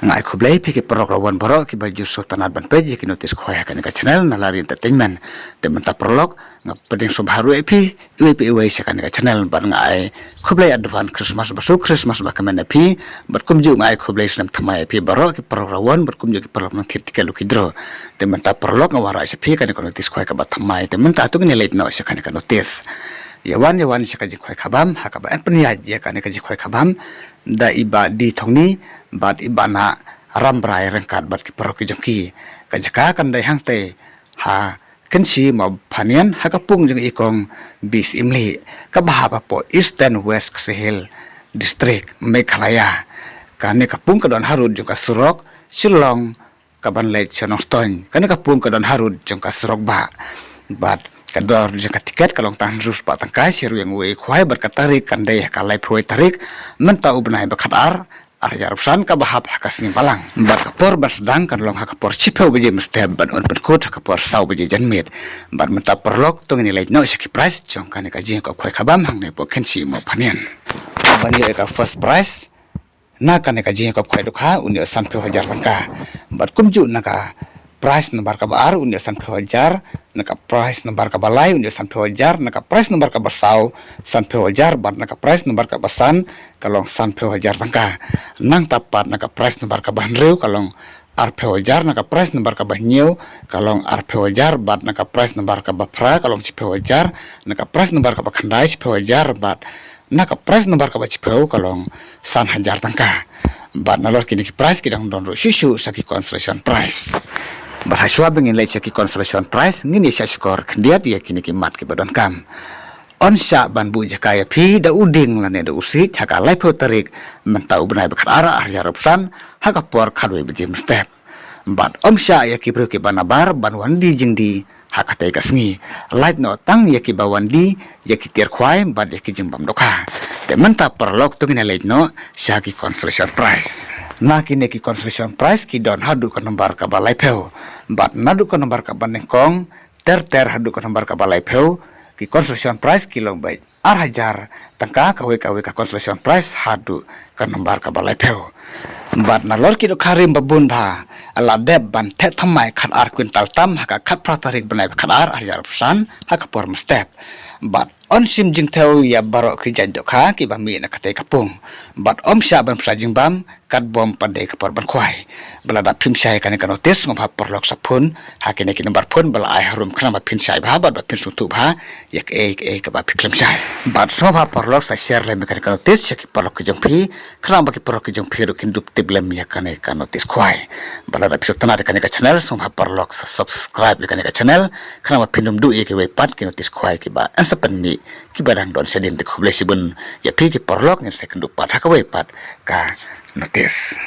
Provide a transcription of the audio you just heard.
ngai khublai phi ki program boro ki baju sultanat ban pe ki notice khoya kan ka channel nalari entertainment te menta prolog ngap peding subharu phi iwe kan ka channel ban ngai khublai advance christmas basu christmas ba kamen phi bat kumju ngai khublai snam thamai phi boro ki program bat kumju ki program thit ke lukidro te menta prolog ngawara se phi kan ka notice khoya ka ba thamai te menta tu ni late no se kan ka notice yawan se ka ji khoy khabam hakaba an pnia je kan ka ji khoy khabam da iba di thongni bat ibana rambrai rengkat bat ki paroki jongki kajaka kan dai hangte ha kensi ma phanian ha ka pung jeng ikong bis imli ka bahaba po eastern west sehel district meghalaya kane ka pung ka don harud jong ka surok shillong ka ban le chonong ston kane ka pung ka don harud jong ka surok ba bat kador jaka tiket kalong tan rus pa tangkai siru yang we khwai berkatarik kandai kalai phoi tarik menta ubnai bakhatar arya rusan ka bahap hakasni balang bakapor basdang kan long hakapor chipeu beje mesteb ban on perkut hakapor sau beje janmet ban menta perlok tong ni lait no siki price jong kan ka jing ko khwai khabam hang ne po khensi mo phanian ban ye ka first price na kan ka jing ko khwai dukha uni san pe hajar langka bat kumju naka price nomor ka bar uni san pe hajar naka price nomor ka balai undi san pe hajar naka price nomor ka basau san pe hajar bar naka price nomor ka basan kalong san pe hajar tangka nang tapat naka price nomor ka banreu kalong ar pe hajar naka price nomor ka banyu kalong ar pe hajar bar naka price nomor ka bafra kalong ci pe hajar naka price nomor ka bakhandai ci pe hajar bar naka price nomor ka bacipeu kalong san hajar tangka bar nalor kini price kidang don ru susu saki consolation price berhasil bengin lagi ki consolation prize ngini sya skor kendiat ya kini kimat ki badan kam on sya ban bu jakaya phi da uding lane da usi haka lai pho tarik mentau benai bekhara arya robsan haka por khadwe bejim step bat om sya ya ki bro ki banabar ban wandi jingdi haka tai kasngi light no tang ya ki bawandi ya ki tir khwai bat ya ki jimbam dokha te menta perlok tu ngine light no sya ki consolation prize na kini ki consolation prize ki don hadu ka nombar ka balai pheu bat nadu ka nombar ka banengkong ter hadu ka nombar ka balai pheu ki consolation prize kilong bai ar hajar tangka kawe ka consolation prize hadu ka nombar ka balai pheu bat nalor ki do kharim babun bha ala deb ban the thamai khat ar kwintal tam haka khat pratarik banai khat ar yar san haka por step bat on sim jing theo ya barok ki jan dokha ki ba mi na kate kapung bat om sha ban sajing bam kat bom pade ka por ban khwai bala da phim sai kan kan notice ngom ha porlok sapun ha ki ne ki number phone bala ai harum khna ma phin sai ba bat phin su tu ba yak e ka ba phiklam sai bat so ba porlok sa share le me kan notice ki porlok ki jong phi khna ba ki porlok ki jong phi ro kin dup tiblem ya kan notice khwai bala da pisok tana kan ka channel so ha porlok sa subscribe kan ka channel khna ma phinum du ye ki we pat ki notice khwai ki ba ansapan ni ki badan don sedin te khuble sibun ya phi ki porlok ni second pat ha ka we pat ka notice